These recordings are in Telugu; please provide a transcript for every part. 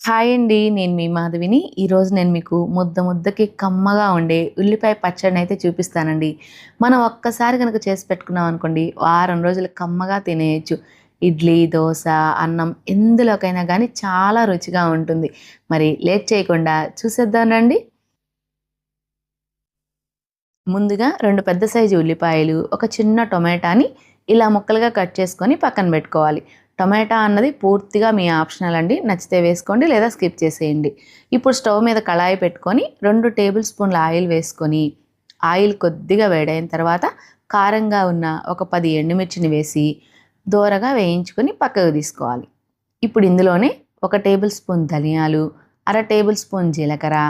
హాయ్ అండి. నేను మీ మాధవిని. ఈరోజు నేను మీకు ముద్దకి కమ్మగా ఉండే ఉల్లిపాయ పచ్చడినైతే చూపిస్తానండి. మనం ఒక్కసారి గనక చేసి పెట్టుకున్నాం అనుకోండి, వారం రోజులు కమ్మగా తినేయొచ్చు. ఇడ్లీ, దోస, అన్నం ఎందులోకైనా గానీ చాలా రుచిగా ఉంటుంది. మరి లేట్ చేయకుండా చూసేద్దాం రండి. ముందుగా 2 పెద్ద సైజు ఉల్లిపాయలు, ఒక చిన్న టొమాటాని ఇలా ముక్కలుగా కట్ చేసుకొని పక్కన పెట్టుకోవాలి. టొమాటా అన్నది పూర్తిగా మీ ఆప్షనల్ అండి. నచ్చితే వేసుకోండి లేదా స్కిప్ చేసేయండి. ఇప్పుడు స్టవ్ మీద కళాయి పెట్టుకొని 2 టేబుల్ స్పూన్ల ఆయిల్ వేసుకొని, ఆయిల్ కొద్దిగా వేడైన తర్వాత కారంగా ఉన్న ఒక 10 ఎండుమిర్చిని వేసి దోరగా వేయించుకొని పక్కకు తీసుకోవాలి. ఇప్పుడు ఇందులోనే 1 టేబుల్ స్పూన్ ధనియాలు, అర టేబుల్ స్పూన్ జీలకర్ర,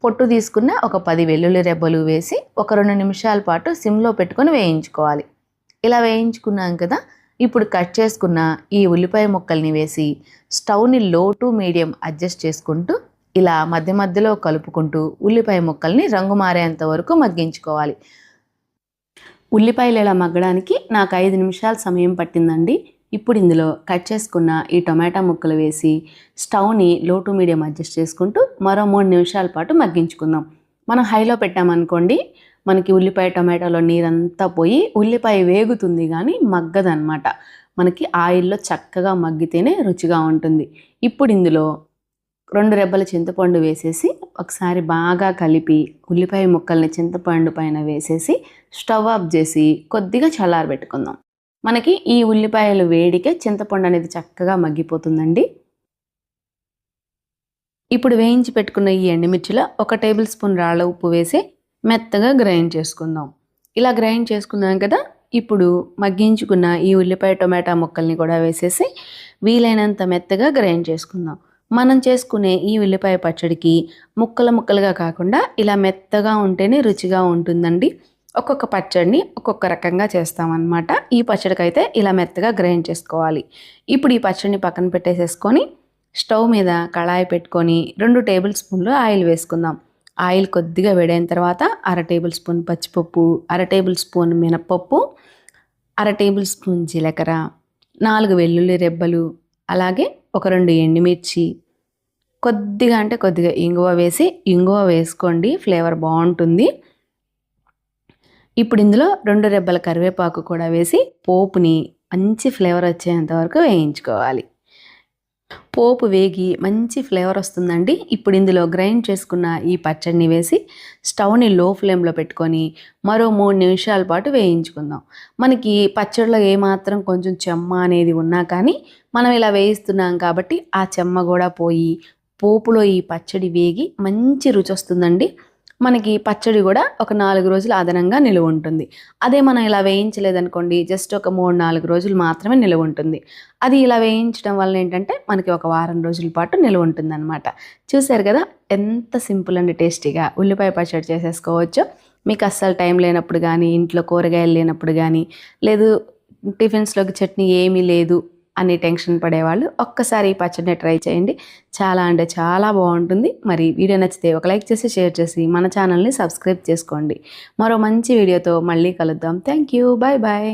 పొట్టు తీసుకున్న ఒక 10 వెల్లుల్లి రెబ్బలు వేసి ఒక 2 నిమిషాల పాటు సిమ్లో పెట్టుకొని వేయించుకోవాలి. ఇలా వేయించుకున్నాం కదా, ఇప్పుడు కట్ చేసుకున్న ఈ ఉల్లిపాయ ముక్కల్ని వేసి స్టవ్ని లో టు మీడియం అడ్జస్ట్ చేసుకుంటూ ఇలా మధ్య మధ్యలో కలుపుకుంటూ ఉల్లిపాయ ముక్కల్ని రంగు మారేంత వరకు మగ్గించుకోవాలి. ఉల్లిపాయలు ఇలా మగ్గడానికి నాకు 5 నిమిషాల సమయం పట్టిందండి. ఇప్పుడు ఇందులో కట్ చేసుకున్న ఈ టొమాటో ముక్కలు వేసి స్టవ్ని లో టు మీడియం అడ్జస్ట్ చేసుకుంటూ మరో 3 నిమిషాల పాటు మగ్గించుకుందాం. మనం హైలో పెట్టామనుకోండి, మనకి ఉల్లిపాయ టొమాటోలో నీరంతా పోయి ఉల్లిపాయ వేగుతుంది కానీ మగ్గదనమాట. మనకి ఆయిల్లో చక్కగా మగ్గితేనే రుచిగా ఉంటుంది. ఇప్పుడు ఇందులో 2 రెబ్బల చింతపండు వేసేసి ఒకసారి బాగా కలిపి ఉల్లిపాయ ముక్కల్ని చింతపండు పైన వేసేసి స్టవ్ ఆఫ్ చేసి కొద్దిగా చల్లారబెట్టుకుందాం. మనకి ఈ ఉల్లిపాయలు వేడికే చింతపండు అనేది చక్కగా మగ్గిపోతుందండి. ఇప్పుడు వేయించి పెట్టుకున్న ఈ ఎండుమిర్చిలో 1 టేబుల్ స్పూన్ రాళ్ళ ఉప్పు వేసి మెత్తగా గ్రైండ్ చేసుకుందాం. ఇలా గ్రైండ్ చేసుకున్నాం కదా, ఇప్పుడు మగ్గించుకున్న ఈ ఉల్లిపాయ టొమాటో ముక్కల్ని కూడా వేసేసి వీలైనంత మెత్తగా గ్రైండ్ చేసుకుందాం. మనం చేసుకునే ఈ ఉల్లిపాయ పచ్చడికి ముక్కలుగా కాకుండా ఇలా మెత్తగా ఉంటేనే రుచిగా ఉంటుందండి. ఒక్కొక్క పచ్చడిని ఒక్కొక్క రకంగా చేస్తామన్నమాట. ఈ పచ్చడికైతే ఇలా మెత్తగా గ్రైండ్ చేసుకోవాలి. ఇప్పుడు ఈ పచ్చడిని పక్కన పెట్టేసేసుకొని స్టవ్ మీద కళాయి పెట్టుకొని 2 టేబుల్ స్పూన్లు ఆయిల్ వేసుకుందాం. ఆయిల్ కొద్దిగా వేడైన తర్వాత అర టేబుల్ స్పూన్ పచ్చిపప్పు, అర టేబుల్ స్పూన్ మినప్పప్పు, అర టేబుల్ స్పూన్ జీలకర్ర, 4 వెల్లుల్లి రెబ్బలు, అలాగే ఒక 2 ఎండుమిర్చి, కొద్దిగా అంటే కొద్దిగా ఇంగువ వేసుకోండి, ఫ్లేవర్ బాగుంటుంది. ఇప్పుడు ఇందులో 2 రెబ్బల కరివేపాకు కూడా వేసి పోపుని మంచి ఫ్లేవర్ వచ్చేంత వరకు వేయించుకోవాలి. పోపు వేగి మంచి ఫ్లేవర్ వస్తుందండి. ఇప్పుడు ఇందులో గ్రైండ్ చేసుకున్న ఈ పచ్చడిని వేసి స్టవ్ని లో ఫ్లేమ్లో పెట్టుకొని మరో 3 నిమిషాల పాటు వేయించుకుందాం. మనకి పచ్చడిలో ఏమాత్రం కొంచెం చెమ్మ అనేది ఉన్నా కానీ మనం ఇలా వేయిస్తున్నాం కాబట్టి ఆ చెమ్మ కూడా పోయి పోపులో ఈ పచ్చడి వేగి మంచి రుచి వస్తుందండి. మనకి పచ్చడి కూడా ఒక 4 రోజులు అదనంగా నిలువ ఉంటుంది. అదే మనం ఇలా వేయించలేదనుకోండి, జస్ట్ ఒక 3-4 రోజులు మాత్రమే నిలువ ఉంటుంది. అది ఇలా వేయించడం వల్ల ఏంటంటే మనకి ఒక వారం రోజుల పాటు నిలువ ఉంటుందన్నమాట. చూసారు కదా ఎంత సింపుల్ అండ్ టేస్టీగా ఉల్లిపాయ పచ్చడి చేసేసుకోవచ్చో. మీకు అస్సలు టైం లేనప్పుడు కానీ, ఇంట్లో కూరగాయలు లేనప్పుడు కానీ, లేదు టిఫిన్స్లోకి చట్నీ ఏమీ లేదు అని టెన్షన్ పడేవాళ్ళు ఒక్కసారి ఈ పచ్చడిని ట్రై చేయండి. చాలా అంటే చాలా బాగుంటుంది. మరి వీడియో నచ్చితే ఒక లైక్ చేసి షేర్ చేసి మన ఛానల్ని సబ్స్క్రైబ్ చేసుకోండి. మరో మంచి వీడియోతో మళ్ళీ కలుద్దాం. Thank you. Bye bye.